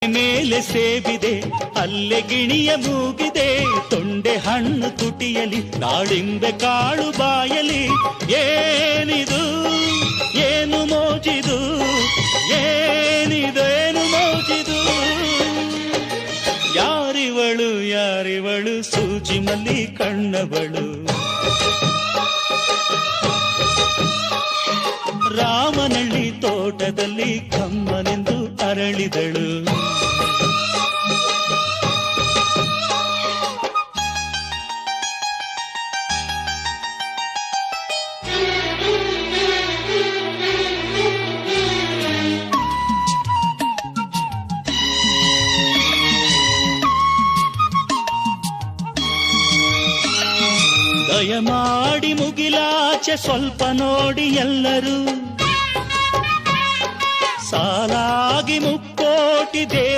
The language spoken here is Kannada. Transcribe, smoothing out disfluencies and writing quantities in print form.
ಮೇಲೆ ಸೇಬಿದೆ ಅಲ್ಲೆ ಗಿಣಿಯ ಮೂಗಿದೆ, ತೊಂಡೆ ಹಣ್ಣು ತುಟಿಯಲಿ ದಾಳಿಂಬೆ ಕಾಳು ಬಾಯಲಿ. ಏನಿದು ಏನು ಮೋಜಿದು, ಏನಿದೇನು ಮೋಜಿದು. ಯಾರಿವಳು ಯಾರಿವಳು ಸೂಜಿ ಮಲ್ಲಿ ಕಣ್ಣವಳು. ರಾಮನಳ್ಳಿ ತೋಟದಲ್ಲಿ ಕಮ್ಮನೆಂದು ಅರಳಿದಳು. ದಯಮಾಡಿ ಮುಗಿಲಾಚೆ ಸ್ವಲ್ಪ ನೋಡಿ ಎಲ್ಲರೂ, ಸಾಲಾಗಿ ಮುಕ್ಕೋಟಿ